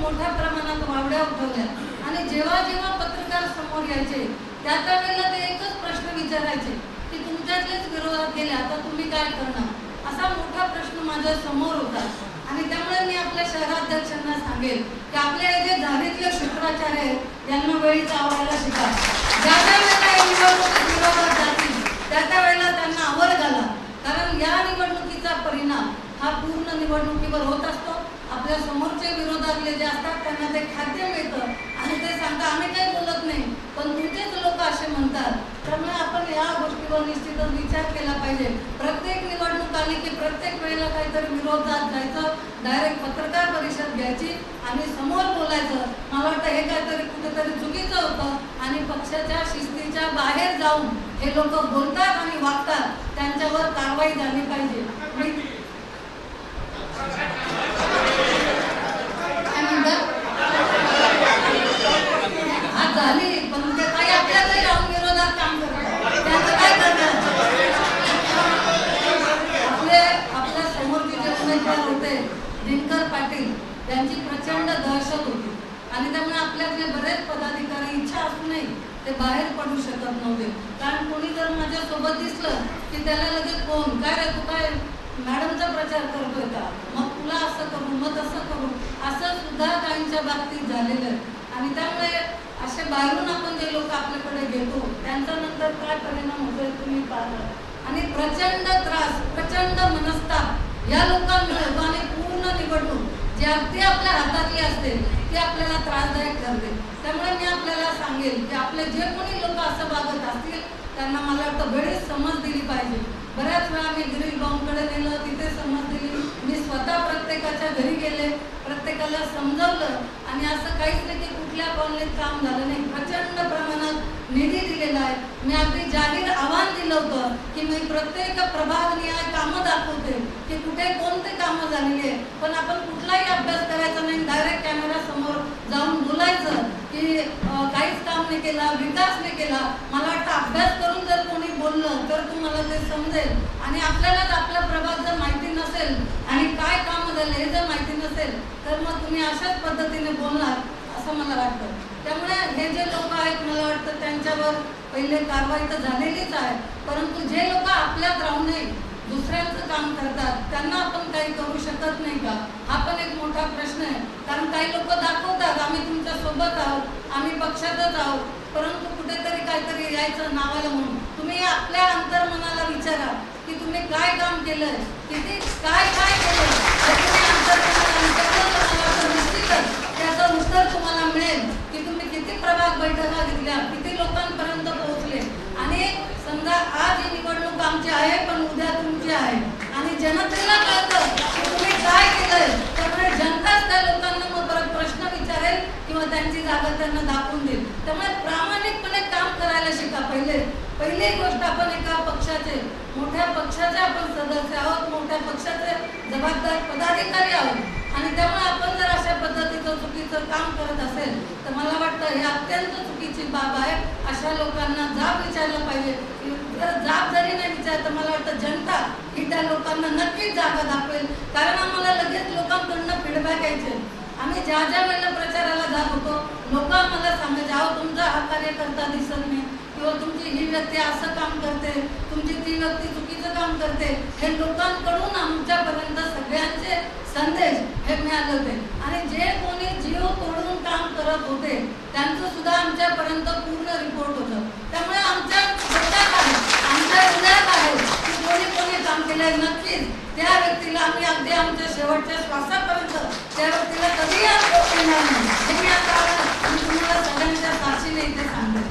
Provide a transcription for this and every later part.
मोठ्या प्रमाणात वावड्या उठवल्या आणि जेव्हा जेव्हा पत्रकार समोर यायचे त्या वेळेला ते एकच प्रश्न विचारायचे की तुमच्यातलेच विरोधात गेले, आता तुम्ही काय करणार, असा मोठा प्रश्न माझ्या समोर होता. आणि त्यामुळे मी आपल्या शहराध्यक्षांना सांगेल की आपल्या जे झारीतले शुक्राचार्य आहेत यांना वेळीच आवडायला शिका. ज्या वेळेला निवडणुकीत विरोधात जातील त्या वेळेला त्यांना आवर घाला, कारण या निवडणुकीचा परिणाम हा पूर्ण निवडणुकीवर होत असतो. आपल्या समोरचे विरोधातले जे असतात त्यांना ते खाद्य मिळतं आणि ते सांगतात आम्ही काही बोलत नाही, पण तुमचेच लोक असे म्हणतात. त्यामुळे आपण या गोष्टीवर निश्चितच विचार केला पाहिजे. प्रत्येक निवडणूक आली की प्रत्येक वेळेला काहीतरी विरोधात जायचं, डायरेक्ट पत्रकार परिषद घ्यायची आणि समोर बोलायचं. मला वाटतं हे काहीतरी कुठेतरी चुकीचं होतं आणि पक्षाच्या शिस्तीच्या बाहेर जाऊन हे लोक बोलतात आणि वागतात, त्यांच्यावर कारवाई झाली पाहिजे. काय म्हणतात आज झाली पण ते काही आपल्याला जाऊन विरोधात काम करतात, त्यांचं काय करतात. आपल्या समोरचे जे उमेदवार होते दिनकर पाटील यांची प्रचंड दहशत होती आणि त्यामुळे आपल्यातले बरेच पदाधिकारी इच्छा असूनही ते बाहेर पडू शकत नव्हते. कारण कोणी जर माझ्या सोबत दिसलं की त्याला लगेच फोन, काय रे तू काय मॅडमचा प्रचार करतोय का, मग तुला असं करू मग तसं करू, असं सुद्धा काहींच्या बाबतीत झालेलं आहे. आणि त्यामुळे असे बाहेरून आपण जे लोक आपल्याकडे घेतो त्यांचा नंतर काय परिणाम होतोय तुम्ही पाहता. आणि प्रचंड त्रास, प्रचंड मनस्ताप या लोकांना होतो आणि पूर्ण निवडणूक जी अगदी आपल्या हातातली असते ती आपल्याला त्रासदायक ठरते. त्यामुळे मी आपल्याला सांगेल की आपले जे कोणी लोक असं वागत असतील त्यांना मला वाटतं वेळीच समज दिली पाहिजे. बऱ्याच वेळा मी गिरीश भाऊंकडे नेलं, तिथे समज दिली. मी स्वतः प्रत्येकाच्या घरी गेले, प्रत्येकाला समजावलं आणि असं काहीच नाही की कुठल्या कॉलनीत काम झालं नाही. प्रचंड प्रमाणात निधी दिलेला आहे. मी अगदी जाहीर आव्हान दिलं होतं की मी प्रत्येक प्रभागनिहाय कामं दाखवते की कुठे कोणते कामं झालेली आहे, पण आपण कुठलाही अभ्यास करायचा नाही, डायरेक्ट कॅमेरा समोर जाऊन बोलायचं की काहीच काम नाही केला, विकास नाही केला. मला वाटतं अभ्यास करून जर कोणी बोललं तर तुम्हाला ते समजेल. आणि आपल्यालाच आपला प्रभाग जर माहिती नसेल आणि काय काम झालं हे जर माहिती नसेल तर मग तुम्ही अशाच पद्धतीने बोलणार असं मला वाटतं. त्यामुळे हे जे लोक आहेत मला वाटतं त्यांच्यावर पहिले कारवाई तर झालेलीच आहे, परंतु जे लोक आपल्यात राहूनही दुसऱ्यांचं काम करतात त्यांना आपण काही करू शकत नाही का, हा पण एक मोठा प्रश्न आहे. कारण काही लोक दाखवतात आम्ही तुमच्या सोबत आहोत, आम्ही पक्षातच आहोत, परंतु कुठेतरी काहीतरी यायचं नावाला म्हणून. तुम्ही आपल्या अंतर्मनाला विचारा की तुम्ही काय काम केलंय, किती काय काय केलं, तुम्ही अंतर्मनाला निश्चितच त्याचं उत्तर तुम्हाला मिळेल की तुम्ही किती प्रभाग बैठका घेतल्या, किती लोकांपर्यंत पोहोचले. आणि समजा आज ही निवडणूक आमची आहे पण उद्या तुमची आहे आणि जनतेला कळतं की तुम्ही काय केलंय, त्यामुळे जनताच त्या लोकांना मग परत प्रश्न विचारेल किंवा त्यांची जागा त्यांना दाखवून देईल. त्यामुळे प्रामाणिकपणे काम करायला शिका. पहिली गोष्ट आपण एका पक्षाचे, मोठ्या पक्षाचे आपण सदस्य आहोत, मोठ्या पक्षाचे जबाबदार पदाधिकारी आहोत आणि त्यामुळे आपण जर अशा पद्धतीचं चुकीचं काम करत असेल तर मला वाटतं हे अत्यंत चुकीची बाब आहे. अशा लोकांना जाब विचारला पाहिजे. जर जाब जरी नाही विचारत तर मला वाटतं जनता ही त्या लोकांना नक्कीच जागा दाखवेल. कारण आम्हाला लगेच लोकांकडून फीडबॅक यायचे. आम्ही ज्या वेळेला प्रचाराला जात होतो लोक आम्हाला सांगायचे अहो तुमचा हा कार्यकर्ता दिसत नाही किंवा तुमची ही व्यक्ती असं काम करते, तुमची ती व्यक्ती चुकीचं काम करते. हे लोकांकडून आमच्यापर्यंत सगळ्यांचे संदेश हे मिळाले होते आणि जे कोणी जीव तोडून काम करत होते त्यांचं सुद्धा आमच्यापर्यंत पूर्ण रिपोर्ट होतं. त्यामुळे आमच्या लक्षात आहे, आमच्या हृदयात आहे की कोणी काम केलंय. नक्कीच त्या व्यक्तीला आम्ही अगदी आमच्या शेवटच्या श्वासापर्यंत त्या व्यक्तीला कधीही आरोप केला नाही. हे मी आता तुम्हाला सगळ्यांच्या साक्षीने इथे सांगते.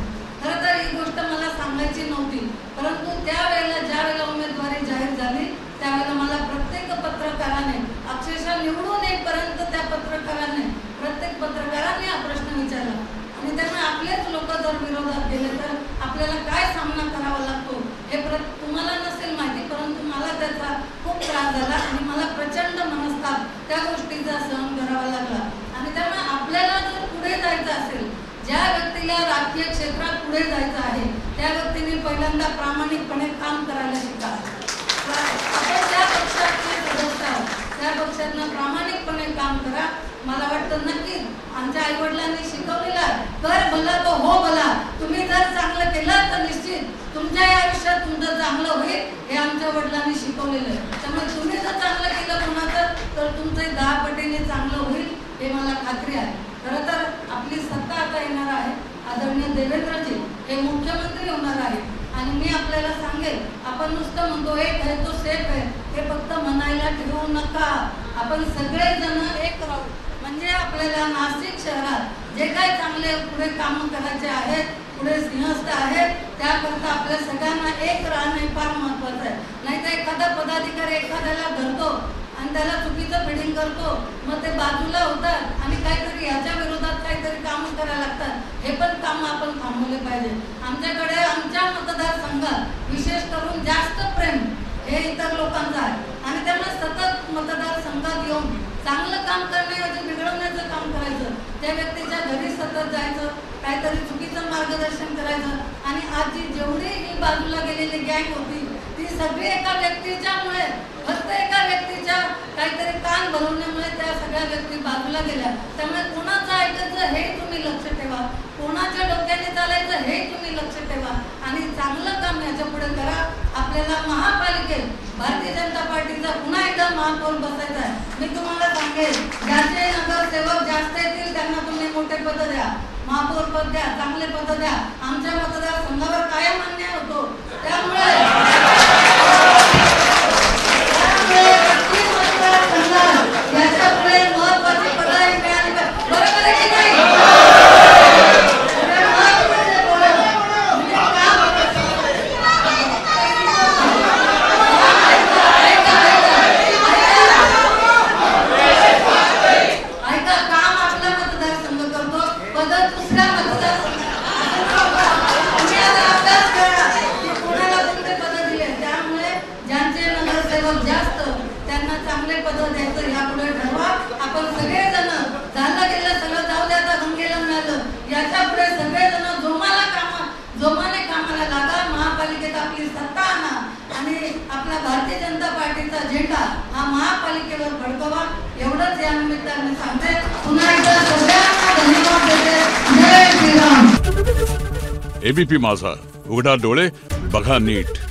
खरं तर ही गोष्ट मला सांगायची नव्हती, परंतु त्यावेळेला ज्या वेळेला उमेदवारी जाहीर झाली त्यावेळेला मला प्रत्येक पत्रकाराने अक्षरशः निवडून येईपर्यंत त्या पत्रकाराने प्रत्येक पत्रकाराने हा प्रश्न विचारला. आणि त्यामुळे आपलेच लोक जर विरोधात गेले तर आपल्याला काय सामना करावा लागतो हे तुम्हाला नसेल माहिती, परंतु मला त्याचा खूप त्रास झाला आणि मला प्रचंड मनस्ताप त्या गोष्टीचा सहन करावा लागला. आणि त्यामुळे आपल्याला जर पुढे जायचं असेल, ज्या व्यक्तीला राजकीय क्षेत्रात पुढे जायचं आहे त्या व्यक्तीने पहिल्यांदा प्रामाणिकपणे काम करायला शिका. आपण ज्या पक्षाचे सदस्य आहोत त्या पक्षातनं प्रामाणिकपणे काम करा. मला वाटतं नक्कीच आमच्या आई वडिलांनी शिकवलेला कर भला तो हो भला. तुम्ही जर चांगलं केलं तर निश्चित तुमच्या आयुष्यात तुमचं चांगलं होईल, हे आमच्या वडिलांनी शिकवलेलं आहे. त्यामुळे तुम्ही जर चांगलं केलं कोणाचं तर तुमचं 10 पटीने चांगलं होईल, हे मला खात्री आहे. खरं तर आपली सत्ता आता येणार आहे. आदरणीय देवेंद्रजी हे मुख्यमंत्री होणार आहे आणि मी आपल्याला सांगेल, आपण नुसतं म्हणतो एक आहे तो सेफ आहे, हे फक्त म्हणायला ठेवू नका. आपण सगळेजण एक राहू. म्हणजे आपल्याला नाशिक शहरात जे काही चांगले पुढे कामं करायचे आहेत, पुढे सिंहस्थ आहेत, त्याकरता आपल्या सगळ्यांना एक राहणे फार महत्त्वाचं आहे. नाहीतर एखादा पदाधिकारी एखाद्याला धरतो आणि त्याला चुकीचं फिडिंग करतो, मग ते बाजूला होतात आणि काहीतरी ह्याच्या विरोधात काहीतरी कामं करायला लागतात. हे पण काम आपण थांबवले पाहिजे. आमच्याकडे आमच्या मतदारसंघात विशेष करून जास्त प्रेम हे इतर लोकांचं आहे आणि त्यामुळे सतत मतदारसंघात येऊन चांगलं काम करण्याऐवजी बिघडवण्याचं काम करायचं, त्या व्यक्तीच्या घरी सतत जायचं, काहीतरी चुकीचं मार्गदर्शन करायचं. आणि आज जी जेवढी ही बाजूला गेलेली गँग होती ती सगळी एका व्यक्तीच्यामुळे, फक्त एका व्यक्तीच्या काहीतरी कान भरवण्यामुळे त्या सगळ्या व्यक्ती बाजूला गेल्या. त्यामुळे कोणाचं ऐकायचं हे तुम्ही लक्ष ठेवा, कोणाच्या डोक्याने चालायचं हे तुम्ही लक्ष ठेवा आणि चांगलं काम याच्या पुढे करा. आपल्याला महापालिकेत भारतीय जनता पार्टीचा पुन्हा एकदा महापौर बसायचा आहे. मी तुम्हाला सांगेल, ज्याचे नगरसेवक जास्त येतील त्यांना तुम्ही मोठे पद द्या, महापौर पद द्या, चांगले पद द्या. आमच्या मतदारसंघावर कायम अन्याय होतो. त्यामुळे याच्या पुढे महत्वाची पद मिळाली पाहिजे. बरोबर आहे की नाही? जास्त त्यांना चांगले पद द्यायचं यापुढे ठरवा. आपण सगळेजण झालं गेलं सगळं जाऊ द्या, आता गंगेला मिळालं, याच्या पुढे सगळेजण जोमाने कामाला लागा. महापालिकेत आपली सत्ता आणा आणि आपला भारतीय जनता पार्टीचा झेंडा हा महापालिकेवर फडकवा. एवढंच या निमित्ताने सांगते. पुन्हा एकदा सगळ्यांना धन्यवाद देते. जय श्रीराम. एबीपी माझा, उघडा डोळे बघा नीट.